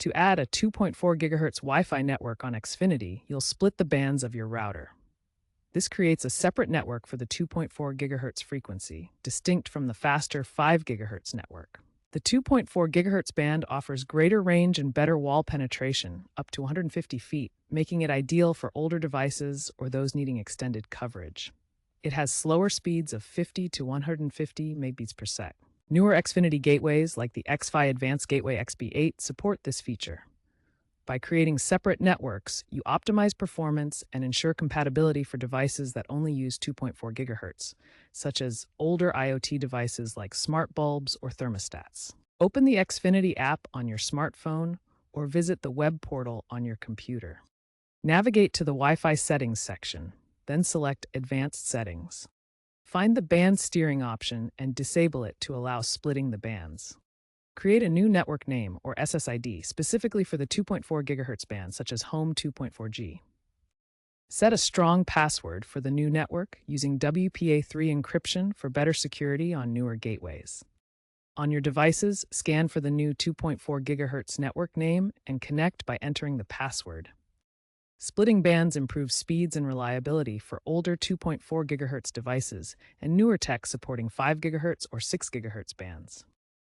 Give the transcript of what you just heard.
To add a 2.4 GHz Wi-Fi network on Xfinity, you'll split the bands of your router. This creates a separate network for the 2.4 GHz frequency, distinct from the faster 5 GHz network. The 2.4 GHz band offers greater range and better wall penetration, up to 150 feet, making it ideal for older devices or those needing extended coverage. It has slower speeds of 50 to 150 megabits per sec. Newer Xfinity gateways like the Xfi Advanced Gateway XB8 support this feature. By creating separate networks, you optimize performance and ensure compatibility for devices that only use 2.4 GHz, such as older IoT devices like smart bulbs or thermostats. Open the Xfinity app on your smartphone or visit the web portal on your computer. Navigate to the Wi-Fi settings section, then select Advanced Settings. Find the band steering option and disable it to allow splitting the bands. Create a new network name, or SSID, specifically for the 2.4 GHz band, such as Home 2.4G. Set a strong password for the new network using WPA3 encryption for better security on newer gateways. On your devices, scan for the new 2.4 GHz network name and connect by entering the password. Splitting bands improves speeds and reliability for older 2.4 GHz devices and newer tech supporting 5 GHz or 6 GHz bands.